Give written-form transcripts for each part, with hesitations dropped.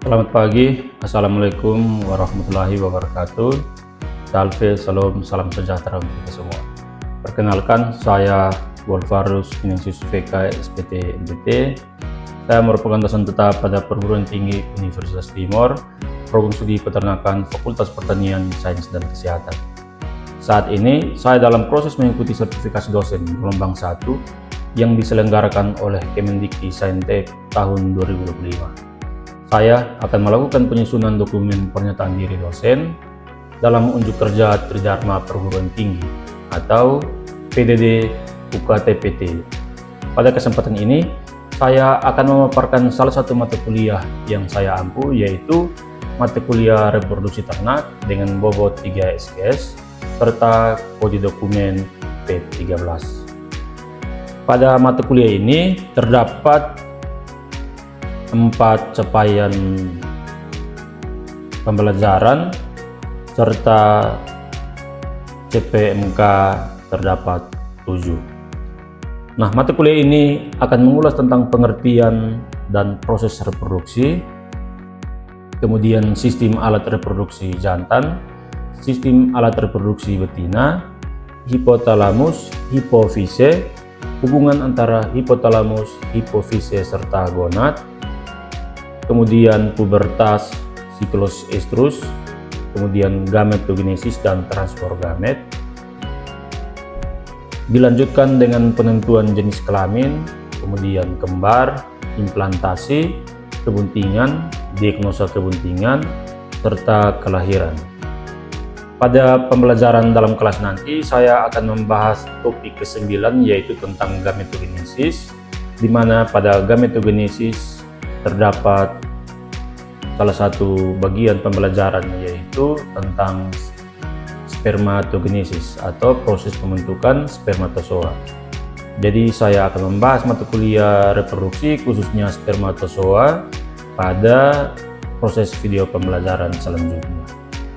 Selamat pagi, Assalamualaikum warahmatullahi wabarakatuh. Salve, salam, salam sejahtera untuk kita semua. Perkenalkan, saya Wolfarus Kinensius VK SPT MPT. Saya merupakan dosen tetap pada Perguruan Tinggi Universitas Timor, Program Studi Peternakan, Fakultas Pertanian, Sains dan Kesehatan. Saat ini, saya dalam proses mengikuti sertifikasi dosen gelombang 1 yang diselenggarakan oleh Kemendikti-Saintek tahun 2025. Saya akan melakukan penyusunan dokumen pernyataan diri dosen dalam unjuk kerja Tridharma Perguruan Tinggi atau PDD UKTPT. Pada kesempatan ini, saya akan memaparkan salah satu mata kuliah yang saya ampu, yaitu mata kuliah reproduksi ternak dengan bobot 3 SKS serta kode dokumen P13. Pada mata kuliah ini terdapat 4 capaian pembelajaran serta CPMK terdapat 7. Nah, mata kuliah ini akan mengulas tentang pengertian dan proses reproduksi, kemudian sistem alat reproduksi jantan, sistem alat reproduksi betina, hipotalamus, hipofise, hubungan antara hipotalamus, hipofise serta gonad, kemudian pubertas, siklus estrus, kemudian gametogenesis dan transport gamet. Dilanjutkan dengan penentuan jenis kelamin, kemudian kembar, implantasi, kebuntingan, diagnosa kebuntingan, serta kelahiran. Pada pembelajaran dalam kelas nanti, saya akan membahas topik ke-9, yaitu tentang gametogenesis, di mana pada gametogenesis terdapat salah satu bagian pembelajaran, yaitu tentang spermatogenesis atau proses pembentukan spermatozoa. Jadi saya akan membahas mata kuliah reproduksi khususnya spermatozoa pada proses video pembelajaran selanjutnya.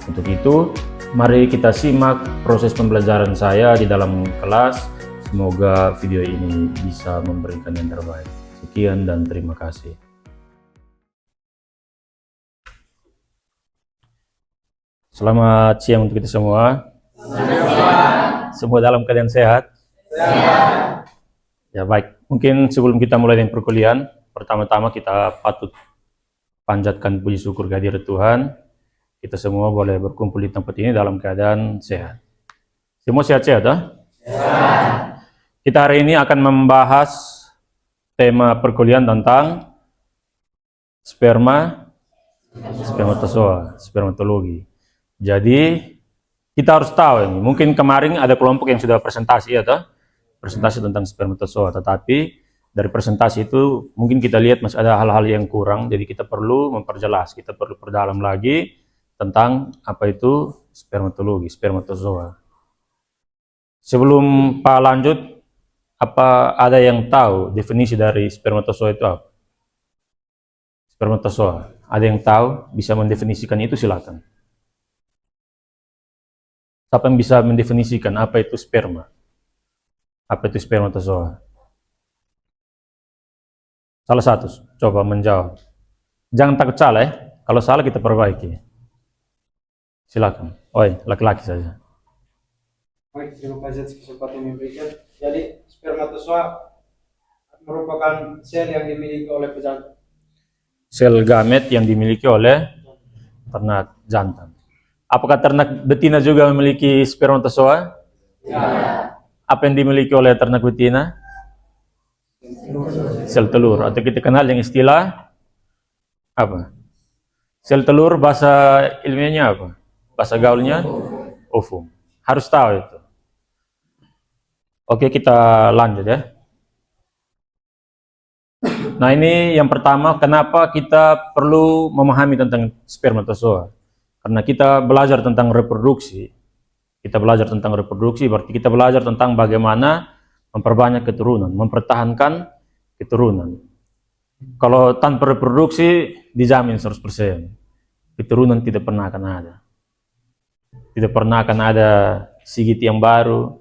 Untuk itu, mari kita simak proses pembelajaran saya di dalam kelas. Semoga video ini bisa memberikan yang terbaik. Sekian dan terima kasih. Selamat siang untuk kita semua. Semua dalam keadaan sehat? Sehat. Ya, baik. Mungkin sebelum kita mulai dengan perkuliahan, pertama-tama kita patut panjatkan puji syukur kehadirat Tuhan. Kita semua boleh berkumpul di tempat ini dalam keadaan sehat. Semua sehat-sehat, ah? Sehat. Kita hari ini akan membahas tema perkuliahan tentang spermatozoa, spermatologi. Jadi kita harus tahu ini. Mungkin kemarin ada kelompok yang sudah presentasi, ya, toh? Presentasi tentang spermatozoa. Tetapi dari presentasi itu mungkin kita lihat masih ada hal-hal yang kurang. Jadi kita perlu memperjelas, kita perlu perdalam lagi tentang apa itu spermatologi, spermatozoa. Sebelum Pak lanjut, apa ada yang tahu definisi dari spermatozoa itu apa? Spermatozoa. Ada yang tahu bisa mendefinisikan itu, silakan. Siapa yang bisa mendefinisikan apa itu sperma? Apa itu spermatozoa? Salah satu, coba menjawab. Jangan takut salah, ya. Kalau salah kita perbaiki. Silakan. Oi, laki-laki saja. Baik, terima kasih atas kesempatan yang diberikan. Jadi, spermatozoa merupakan sel yang dimiliki oleh pejantan. Sel gamet yang dimiliki oleh ternak jantan. Apakah ternak betina juga memiliki spermatozoa? Ya. Apa yang dimiliki oleh ternak betina? Sel telur, atau kita kenal yang istilah apa? Sel telur, bahasa ilmiahnya apa? Bahasa gaulnya? Ovum. Harus tahu itu. Oke, kita lanjut, ya. Nah, ini yang pertama, kenapa kita perlu memahami tentang spermatozoa? Karena kita belajar tentang reproduksi. Kita belajar tentang reproduksi, berarti kita belajar tentang bagaimana memperbanyak keturunan, mempertahankan keturunan. Kalau tanpa reproduksi, dijamin 100%. Keturunan tidak pernah akan ada. Tidak pernah akan ada sigit yang baru,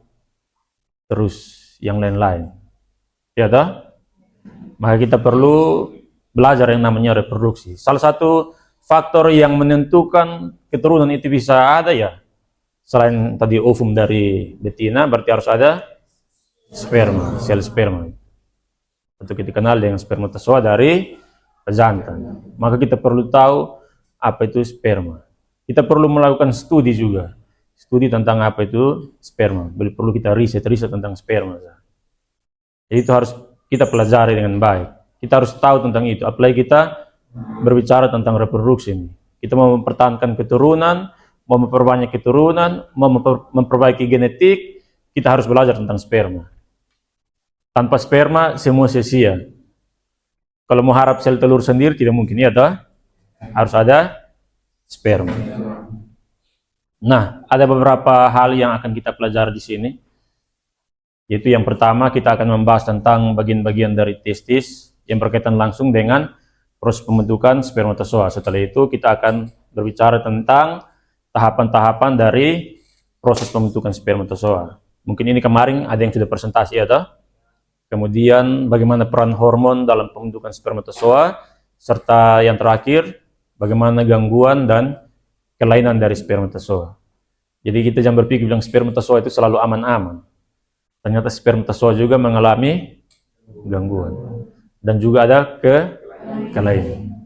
terus yang lain-lain. Ya, toh? Maka kita perlu belajar yang namanya reproduksi. Salah satu faktor yang menentukan keturunan itu bisa ada ya, selain tadi ovum dari betina, berarti harus ada sperma, sel sperma. Untuk kita kenal dengan spermatozoa dari pejantan. Maka kita perlu tahu apa itu sperma. Kita perlu melakukan studi juga. Studi tentang apa itu sperma. Perlu kita riset tentang sperma. Jadi itu harus kita pelajari dengan baik. Kita harus tahu tentang itu. Apalagi kita berbicara tentang reproduksi ini. Kita mau mempertahankan keturunan, mau memperbanyak keturunan, mau memperbaiki genetik, kita harus belajar tentang sperma. Tanpa sperma, semua sia-sia. Kalau mau harap sel telur sendiri, tidak mungkin. Ya, toh? Harus ada sperma. Nah, ada beberapa hal yang akan kita pelajari di sini. Yaitu yang pertama, kita akan membahas tentang bagian-bagian dari testis yang berkaitan langsung dengan proses pembentukan spermatozoa. Setelah itu, kita akan berbicara tentang tahapan-tahapan dari proses pembentukan spermatozoa. Mungkin ini kemarin ada yang sudah presentasi, ya, toh? Kemudian bagaimana peran hormon dalam pembentukan spermatozoa, serta yang terakhir, bagaimana gangguan dan kelainan dari spermatozoa. Jadi kita jangan berpikir bilang spermatozoa itu selalu aman-aman. Ternyata spermatozoa juga mengalami gangguan. Dan juga ada kelainan.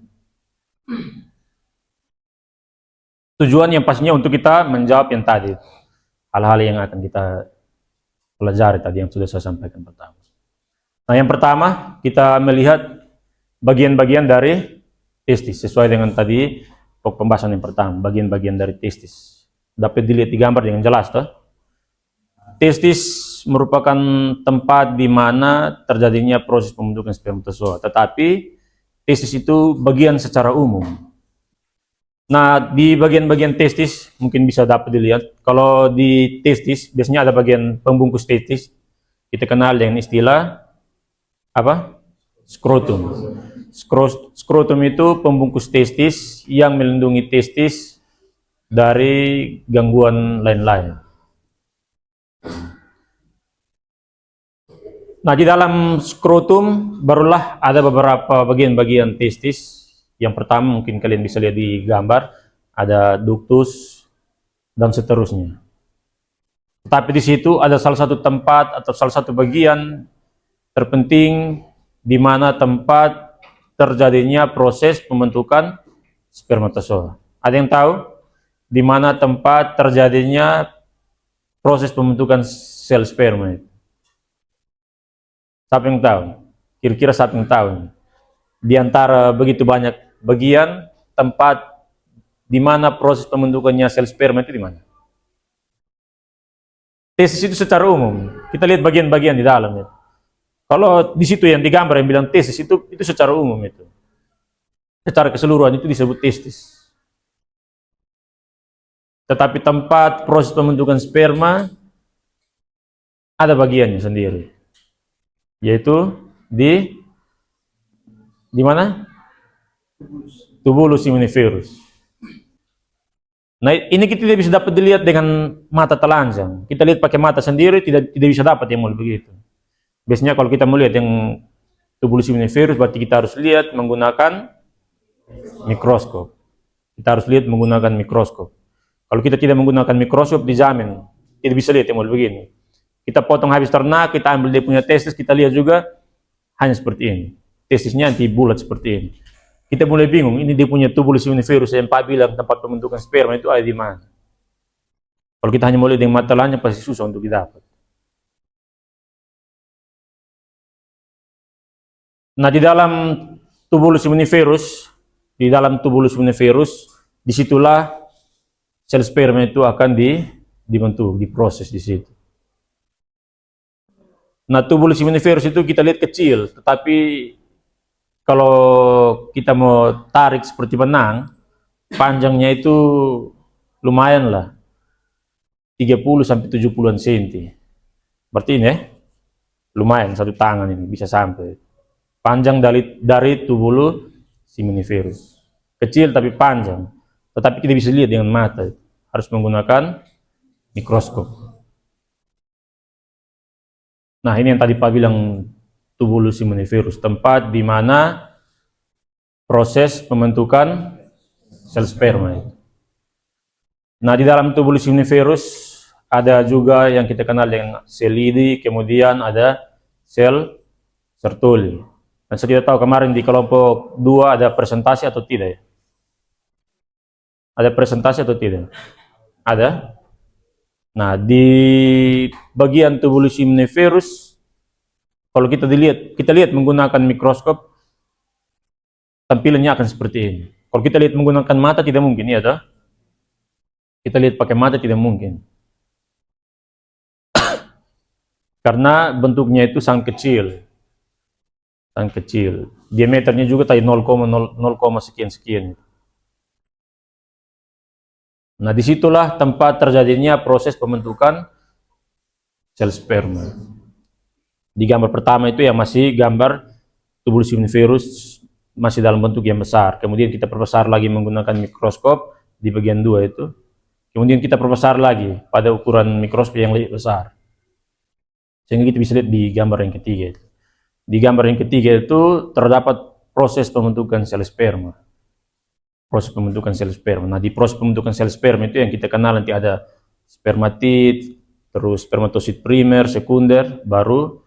Tujuan yang pastinya untuk kita menjawab yang tadi. Hal-hal yang akan kita pelajari tadi yang sudah saya sampaikan pertama. Nah, yang pertama kita melihat bagian-bagian dari testis sesuai dengan tadi pembahasan yang pertama, bagian-bagian dari testis. Dapat dilihat di gambar dengan jelas, toh? Testis merupakan tempat di mana terjadinya proses pembentukan spermatozoa, tetapi testis itu bagian secara umum. Nah, di bagian-bagian testis mungkin bisa dapat dilihat. Kalau di testis biasanya ada bagian pembungkus testis, kita kenal dengan istilah apa? Skrotum. Skrotum itu pembungkus testis yang melindungi testis dari gangguan lain-lain. Nah, di dalam skrotum barulah ada beberapa bagian-bagian testis. Yang pertama mungkin kalian bisa lihat di gambar, ada ductus dan seterusnya. Tapi di situ ada salah satu tempat atau salah satu bagian terpenting di mana tempat terjadinya proses pembentukan spermatozoa. Ada yang tahu di mana tempat terjadinya proses pembentukan sel sperma itu? Siapa yang tahu? Kira-kira siapa yang tahu? Di antara begitu banyak bagian, tempat di mana proses pembentukannya sel sperma itu di mana? Testis itu secara umum. Kita lihat bagian-bagian di dalam itu. Kalau di situ yang digambar yang bilang testis itu secara umum itu. Secara keseluruhan itu disebut testis. Tetapi tempat proses pembentukan sperma ada bagiannya sendiri. Yaitu di mana? Tubulus immuniferus. Nah, ini kita tidak bisa dapat dilihat dengan mata telanjang. Kita lihat pakai mata sendiri tidak bisa dapat yang mulai begitu. Biasanya kalau kita melihat yang tubulus immuniferus berarti kita harus lihat menggunakan mikroskop. Kita harus lihat menggunakan mikroskop. Kalau kita tidak menggunakan mikroskop dijamin tidak bisa lihat yang mulai begini. Kita potong habis ternak, kita ambil dia punya testis, kita lihat juga hanya seperti ini. Testisnya anti bulat seperti ini. Kita mulai bingung, ini dia punya tubulus immuniferus yang Pak bilang tempat pembentukan sperma itu ada di mana. Kalau kita hanya melihat dengan mata telanjang pasti susah untuk didapat. Nah, di dalam tubulus immuniferus, disitulah sel sperma itu akan dibentuk, diproses di situ. Nah, tubulus immuniferus itu kita lihat kecil, tetapi kalau kita mau tarik seperti benang, panjangnya itu lumayan lah, 30-70 cm. Berarti ini lumayan, satu tangan ini bisa sampai. Panjang dari tubulus immuniferus. Kecil tapi panjang, tetapi kita bisa lihat dengan mata, harus menggunakan mikroskop. Nah, ini yang tadi Pak bilang tubulus immuniferus, tempat di mana proses pembentukan sel sperma itu. Nah, di dalam tubuh luminiferus ada juga yang kita kenal dengan sel lidi, kemudian ada sel Sertoli. Dan saya tidak tahu kemarin di kelompok 2 ada presentasi atau tidak ya? Ada presentasi atau tidak? Ada? Nah, di bagian tubuh luminiferus, kalau kita lihat menggunakan mikroskop, tampilannya akan seperti ini. Kalau kita lihat menggunakan mata tidak mungkin, ya toh? Kita lihat pakai mata tidak mungkin. Karena bentuknya itu sangat kecil. Sangat kecil. Diameternya juga tadi 0,0 sekian-sekian. Nah, disitulah tempat terjadinya proses pembentukan sel sperma. Di gambar pertama itu yang masih gambar tubuh luminiferus masih dalam bentuk yang besar. Kemudian kita perbesar lagi menggunakan mikroskop di bagian 2 itu. Kemudian kita perbesar lagi pada ukuran mikroskop yang lebih besar. Sehingga kita bisa lihat di gambar yang ketiga itu. Di gambar yang ketiga itu terdapat proses pembentukan sel sperma. Proses pembentukan sel sperma. Nah, di proses pembentukan sel sperma itu yang kita kenal nanti ada spermatid, terus spermatosit primer, sekunder, baru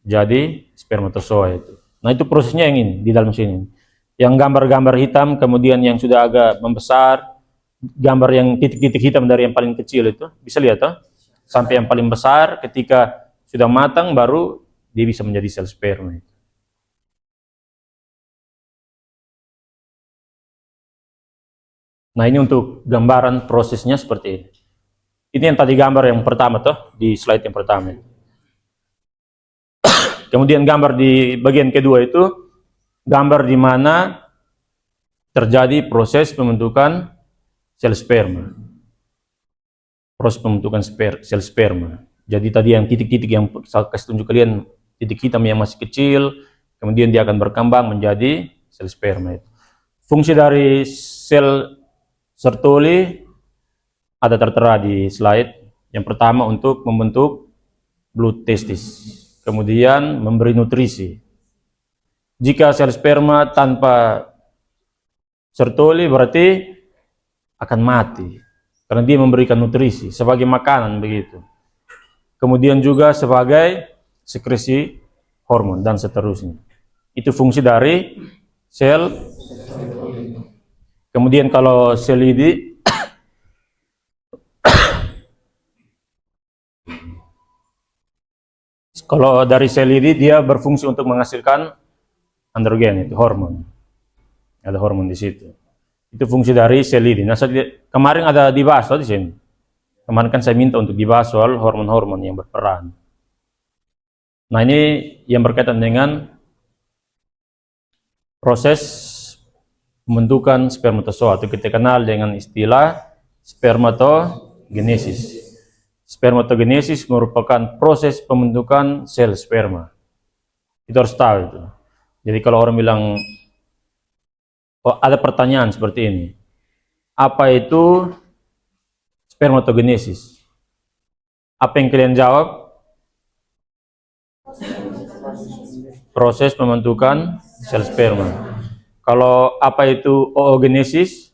jadi spermatozoa itu. Nah, itu prosesnya yang ini di dalam sini. Yang gambar-gambar hitam, kemudian yang sudah agak membesar, gambar yang titik-titik hitam dari yang paling kecil itu, bisa lihat toh? Sampai yang paling besar, ketika sudah matang baru dia bisa menjadi sel sperma. Nah, ini untuk gambaran prosesnya seperti ini. Ini yang tadi gambar yang pertama toh, di slide yang pertama. Kemudian gambar di bagian kedua itu, gambar di mana terjadi proses pembentukan sel sperma. Proses pembentukan sel sperma. Jadi tadi yang titik-titik yang saya kasih tunjuk kalian, titik hitam yang masih kecil, kemudian dia akan berkembang menjadi sel sperma. Fungsi dari sel Sertoli ada tertera di slide. Yang pertama untuk membentuk blood testis, kemudian memberi nutrisi. Jika sel sperma tanpa Sertoli berarti akan mati, karena dia memberikan nutrisi sebagai makanan begitu. Kemudian juga sebagai sekresi hormon dan seterusnya. Itu fungsi dari sel. Kemudian kalau sel lidi kalau dari sel lidi dia berfungsi untuk menghasilkan androgen, itu hormon. Ada hormon di situ. Itu fungsi dari sel lidi. Nah, kemarin ada dibahas di sini. Kemarin kan saya minta untuk dibahas soal hormon-hormon yang berperan. Nah, ini yang berkaitan dengan proses pembentukan spermatozoa, atau kita kenal dengan istilah spermatogenesis. Spermatogenesis merupakan proses pembentukan sel sperma. Itu harus tahu itu. Jadi kalau orang bilang, oh, ada pertanyaan seperti ini, apa itu spermatogenesis? Apa yang kalian jawab? Proses pembentukan sel sperma. Kalau apa itu oogenesis?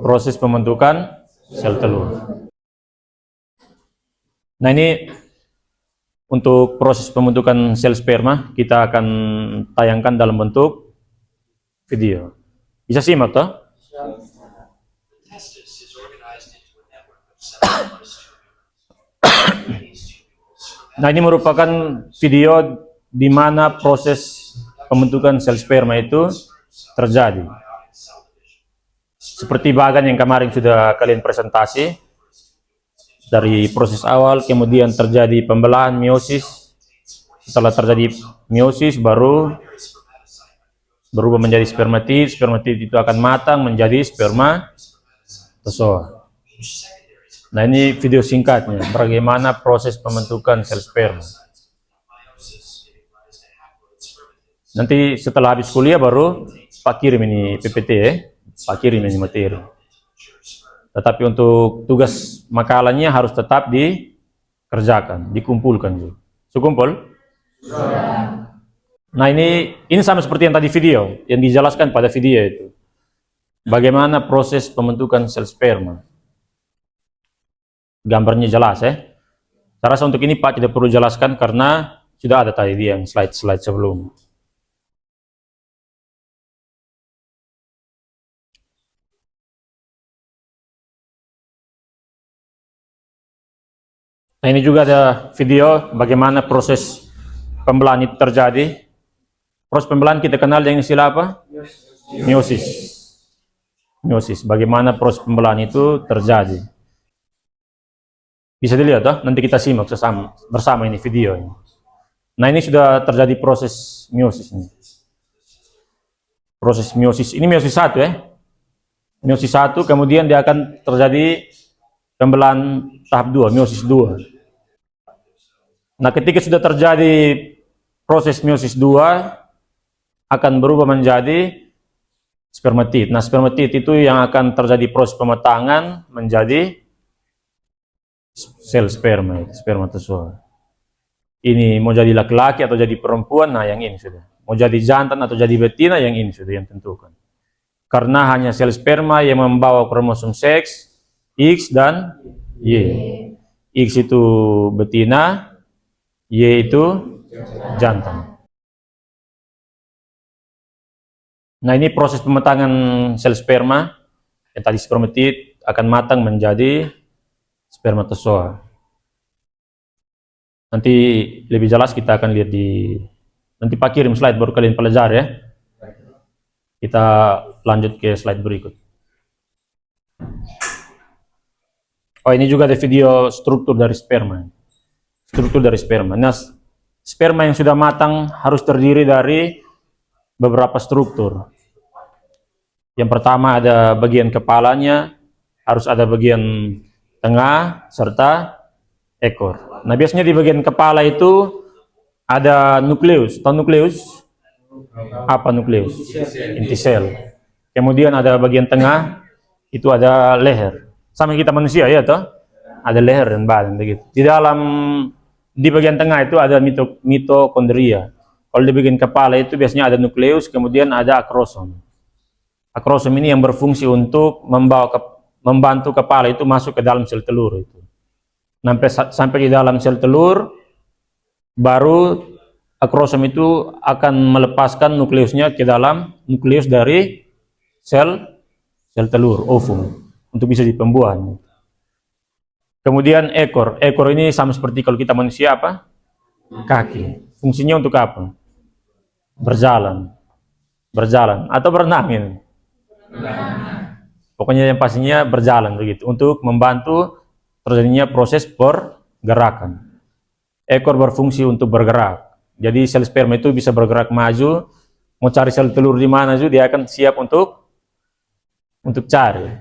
Proses pembentukan sel telur. Nah, ini untuk proses pembentukan sel sperma kita akan tayangkan dalam bentuk video. Bisa simak toh? Nah, ini merupakan video di mana proses pembentukan sel sperma itu terjadi. Seperti bagan yang kemarin sudah kalian presentasi, dari proses awal, kemudian terjadi pembelahan meiosis. Setelah terjadi meiosis, baru berubah menjadi spermatid. Spermatid itu akan matang menjadi spermatozoa. Nah, ini video singkatnya, bagaimana proses pembentukan sel sperma. Nanti setelah habis kuliah baru Pak kirim ini PPT ya, Pak kirim ini materi. Tetapi untuk tugas makalahnya harus tetap dikerjakan, dikumpulkan juga. Sukumpul? Nah, ini sama seperti yang tadi video, yang dijelaskan pada video itu. Bagaimana proses pembentukan sel sperma. Gambarnya jelas ya. Saya rasa untuk ini Pak tidak perlu jelaskan karena sudah ada tadi yang slide-slide sebelum. Nah, ini juga ada video bagaimana proses pembelahan itu terjadi. Proses pembelahan kita kenal dengan istilah apa? Meiosis. Meiosis. Bagaimana proses pembelahan itu terjadi. Bisa dilihat toh? Nanti kita simak bersama ini video ini. Nah, ini sudah terjadi proses meiosis ini. Proses meiosis. Ini meiosis 1 ya. Meiosis 1 kemudian dia akan terjadi pembelahan tahap 2, meiosis 2. Nah, ketika sudah terjadi proses meiosis 2 akan berubah menjadi spermatid. Nah, spermatid itu yang akan terjadi proses pematangan menjadi sel sperma, spermatozoa. Ini mau jadi laki-laki atau jadi perempuan, nah yang ini sudah. Mau jadi jantan atau jadi betina, yang ini sudah yang tentukan. Karena hanya sel sperma yang membawa kromosom seks X dan Y. X itu betina, Y itu jantan. Nah, ini proses pematangan sel sperma yang tadi spermatid akan matang menjadi spermatozoa. Nanti lebih jelas kita akan lihat nanti Pak kirim slide baru kalian pelajari ya. Kita lanjut ke slide berikut. Oh, ini juga ada video struktur dari sperma. Struktur dari sperma. Nah, sperma yang sudah matang harus terdiri dari beberapa struktur. Yang pertama ada bagian kepalanya, harus ada bagian tengah, serta ekor. Nah, biasanya di bagian kepala itu ada nukleus. Tahu nukleus? Apa nukleus? Inti sel. Kemudian ada bagian tengah, itu ada leher. Sama kita manusia ya toh? Ada leher dan badan begitu. Di bagian tengah itu ada mitokondria. Kalau di bagian kepala itu biasanya ada nukleus, kemudian ada akrosom. Akrosom ini yang berfungsi untuk membantu kepala itu masuk ke dalam sel telur itu. Sampai di dalam sel telur, baru akrosom itu akan melepaskan nukleusnya ke dalam nukleus dari sel telur, ovum, untuk bisa dipembuahan. Kemudian ekor ini sama seperti kalau kita manusia apa? Kaki. Fungsinya untuk apa? Berjalan atau berenang ini. Pokoknya yang pastinya berjalan begitu untuk membantu terjadinya proses pergerakan. Ekor berfungsi untuk bergerak. Jadi sel sperma itu bisa bergerak maju, mau cari sel telur di mana juga dia akan siap untuk cari.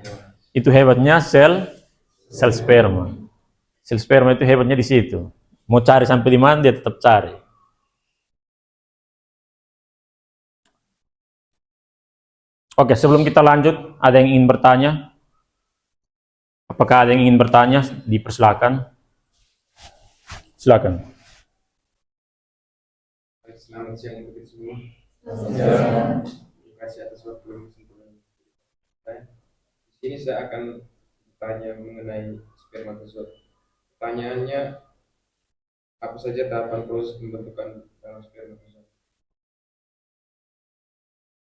Itu hebatnya sel sperma. Sel sperma itu hebatnya di situ. Mau cari sampai di mana dia tetap cari. Oke, sebelum kita lanjut, ada yang ingin bertanya? Apakah ada yang ingin bertanya? Dipersilakan. Silakan. Selamat siang untuk kita semua. Terima kasih atas waktu yang disempurnakan. Di sini saya akan bertanya mengenai spermatozoa. Pertanyaannya, apa saja tahapan proses pembentukan spermatozoa?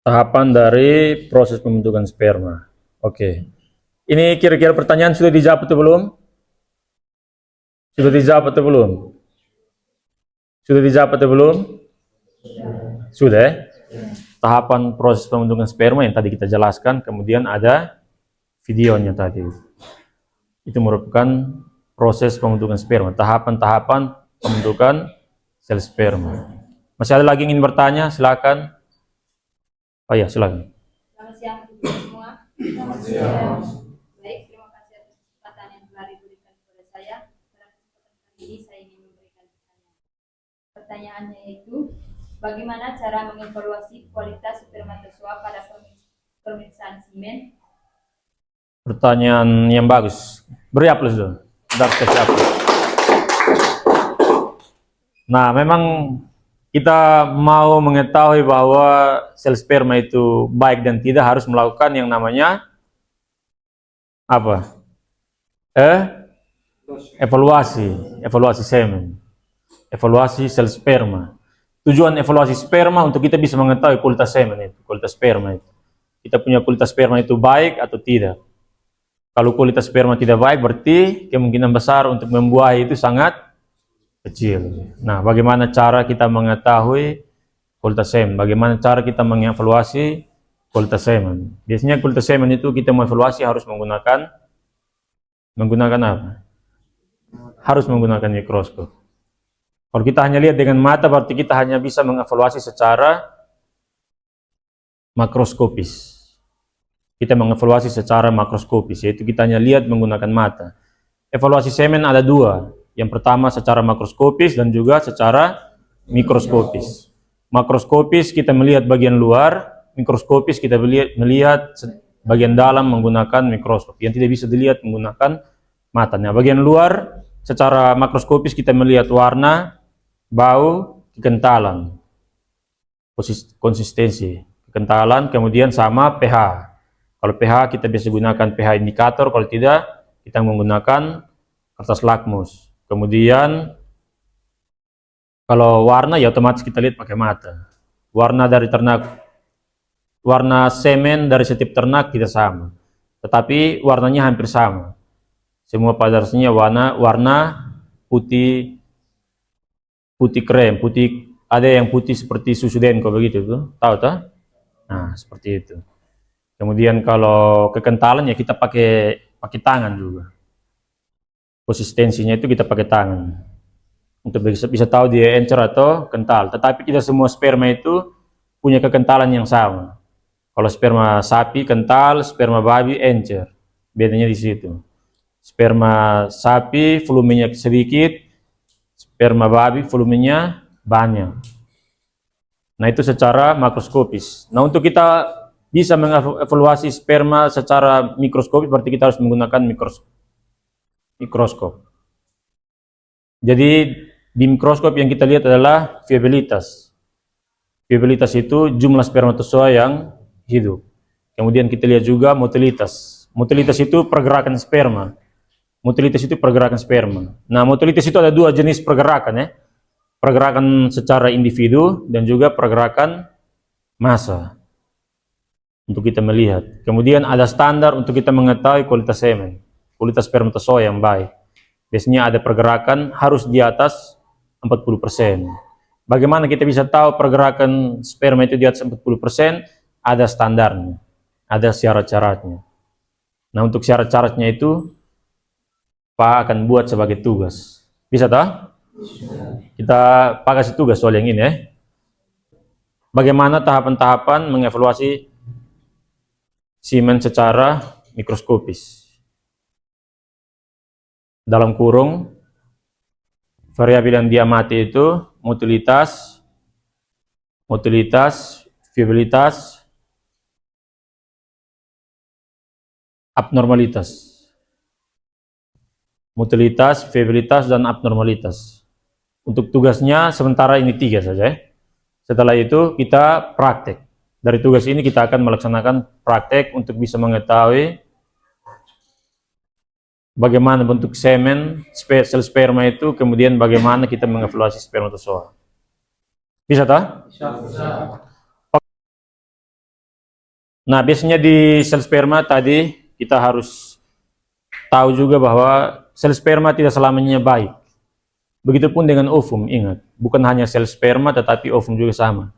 Tahapan dari proses pembentukan sperma. Oke. Ini kira-kira pertanyaan sudah dijawab atau belum? Sudah dijawab atau belum? Sudah dijawab atau belum? Sudah ya? Tahapan proses pembentukan sperma yang tadi kita jelaskan, kemudian ada videonya tadi. Itu merupakan proses pembentukan sperma, tahapan-tahapan pembentukan sel sperma. Masih ada lagi yang ingin bertanya? Silakan. Oh ya, silakan. Selamat siang untuk kita semua. Selamat siang. Baik, terima kasih atas kesempatan yang telah diberikan kepada saya. Pada kesempatan kali ini saya ingin memberikan pertanyaan. Pertanyaannya yaitu, bagaimana cara mengevaluasi kualitas spermatozoa pada pemeriksaan semen? Pertanyaan yang bagus. Beri aplaus dulu. Bentar, kasih aplaus. Nah, memang kita mau mengetahui bahwa sel sperma itu baik dan tidak, harus melakukan yang namanya apa? Evaluasi semen, evaluasi sel sperma. Tujuan evaluasi sperma untuk kita bisa mengetahui kualitas semen itu, kualitas sperma itu. Kita punya kualitas sperma itu baik atau tidak. Kalau kualitas sperma tidak baik, berarti kemungkinan besar untuk membuahi itu sangat kecil. Nah, bagaimana cara kita mengetahui kualitas semen? Bagaimana cara kita mengevaluasi kualitas semen? Biasanya kualitas semen itu kita mengevaluasi harus menggunakan apa? Harus menggunakan mikroskop. Kalau kita hanya lihat dengan mata, berarti kita hanya bisa mengevaluasi secara makroskopis. Kita mengevaluasi secara makroskopis, yaitu kita hanya lihat menggunakan mata. Evaluasi semen ada dua. Yang pertama secara makroskopis dan juga secara mikroskopis. Makroskopis kita melihat bagian luar, mikroskopis kita melihat bagian dalam menggunakan mikroskop yang tidak bisa dilihat menggunakan mata. Nah, bagian luar secara makroskopis kita melihat warna, bau, kekentalan, konsistensi, kekentalan, kemudian sama pH. Kalau pH kita bisa gunakan pH indikator, kalau tidak kita menggunakan kertas lakmus. Kemudian kalau warna ya otomatis kita lihat pakai mata. Warna dari ternak, warna semen dari setiap ternak tidak sama, tetapi warnanya hampir sama. Semua pada dasarnya warna putih krem, putih, ada yang putih seperti susu denko begitu tuh, tahu tak? Nah, seperti itu. Kemudian kalau kekentalan ya kita pakai tangan juga. Konsistensinya itu kita pakai tangan untuk bisa tahu dia encer atau kental. Tetapi tidak semua sperma itu punya kekentalan yang sama. Kalau sperma sapi kental, sperma babi encer. Bedanya di situ. Sperma sapi volumenya sedikit, sperma babi volumenya banyak. Nah, itu secara makroskopis. Nah, untuk kita bisa mengevaluasi sperma secara mikroskopis, berarti kita harus menggunakan mikroskop. Jadi di mikroskop yang kita lihat adalah viabilitas. Viabilitas itu jumlah spermatozoa yang hidup. Kemudian kita lihat juga motilitas. Motilitas itu pergerakan sperma. Motilitas itu pergerakan sperma. Nah, motilitas itu ada dua jenis pergerakan ya. Pergerakan secara individu dan juga pergerakan massa. Untuk kita melihat. Kemudian ada standar untuk kita mengetahui kualitas semen. Kualitas spermatozoa yang baik. Biasanya ada pergerakan harus di atas 40%. Bagaimana kita bisa tahu pergerakan sperma itu di atas 40%? Ada standarnya, ada syarat-syaratnya. Nah, untuk syarat-syaratnya itu Pak akan buat sebagai tugas. Bisa tak? Kita Pak kasih tugas soal yang ini ya. Bagaimana tahapan-tahapan mengevaluasi semen secara mikroskopis? Dalam kurung, variabel yang diamati itu motilitas, viabilitas, abnormalitas. Motilitas, viabilitas, dan abnormalitas. Untuk tugasnya sementara ini 3 saja. Setelah itu kita praktek. Dari tugas ini kita akan melaksanakan praktek untuk bisa mengetahui bagaimana bentuk semen, sel sperma itu, kemudian bagaimana kita mengevaluasi spermatozoa. Bisa tak? Bisa. Nah, biasanya di sel sperma tadi kita harus tahu juga bahwa sel sperma tidak selamanya baik. Begitupun dengan ovum, ingat. Bukan hanya sel sperma, tetapi ovum juga sama.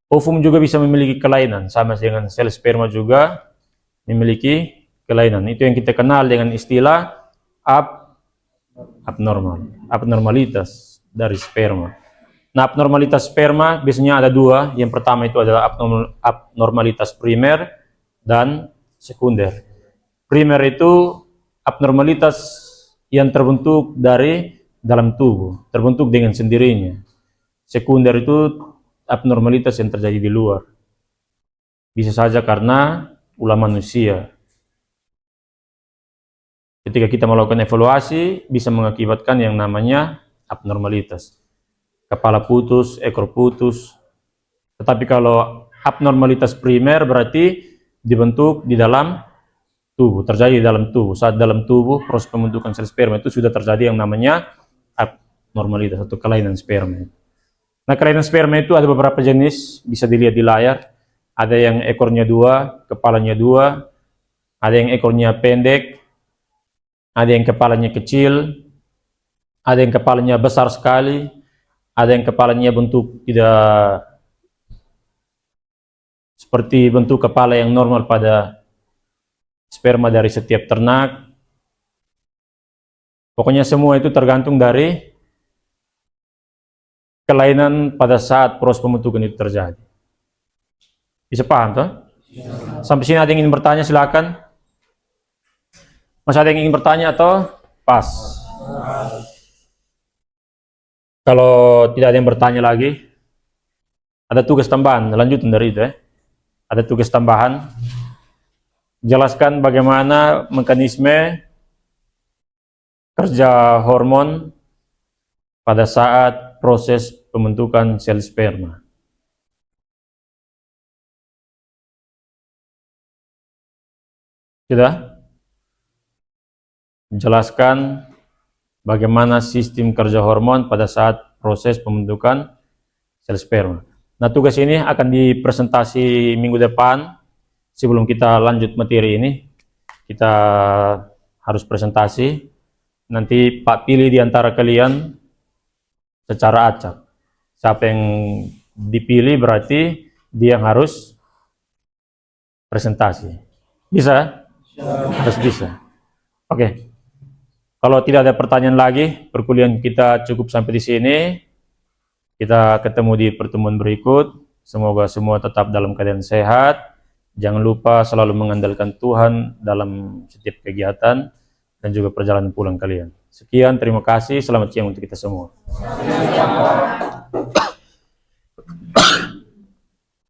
Ovum juga bisa memiliki kelainan, sama dengan sel sperma juga memiliki kelainan. Itu yang kita kenal dengan istilah abnormalitas dari sperma. Nah, abnormalitas sperma biasanya ada dua. Yang pertama itu adalah abnormalitas primer dan sekunder. Primer itu abnormalitas yang terbentuk dari dalam tubuh, terbentuk dengan sendirinya. Sekunder itu abnormalitas yang terjadi di luar. Bisa saja karena ulah manusia. Ketika kita melakukan evaluasi, bisa mengakibatkan yang namanya abnormalitas. kepala putus, ekor putus. Tetapi kalau abnormalitas primer berarti dibentuk di dalam tubuh, terjadi di dalam tubuh. Saat dalam tubuh proses pembentukan sel sperma itu sudah terjadi yang namanya abnormalitas atau kelainan sperma. Nah, kelainan sperma itu ada beberapa jenis, bisa dilihat di layar. Ada yang ekornya 2, kepalanya 2, ada yang ekornya pendek, ada yang kepalanya kecil, ada yang kepalanya besar sekali, ada yang kepalanya bentuk tidak seperti bentuk kepala yang normal pada sperma dari setiap ternak. Pokoknya semua itu tergantung dari kelainan pada saat proses pembentukan itu terjadi. Bisa paham toh? Sampai sini ada yang ingin bertanya, silakan. Masih ada yang ingin bertanya atau pas? Kalau tidak ada yang bertanya lagi, ada tugas tambahan, lanjutan dari itu ya. Ada tugas tambahan. Jelaskan bagaimana mekanisme kerja hormon pada saat proses pembentukan sel sperma. Sudah? Jelaskan bagaimana sistem kerja hormon pada saat proses pembentukan sel sperma. Nah, tugas ini akan dipresentasi minggu depan. Sebelum kita lanjut materi ini, kita harus presentasi. Nanti Pak pilih di antara kalian secara acak. Siapa yang dipilih berarti dia harus presentasi. Bisa? Harus bisa. Oke. Kalau tidak ada pertanyaan lagi, perkuliahan kita cukup sampai di sini. Kita ketemu di pertemuan berikut. Semoga semua tetap dalam keadaan sehat. Jangan lupa selalu mengandalkan Tuhan dalam setiap kegiatan dan juga perjalanan pulang kalian. Sekian, terima kasih. Selamat siang untuk kita semua.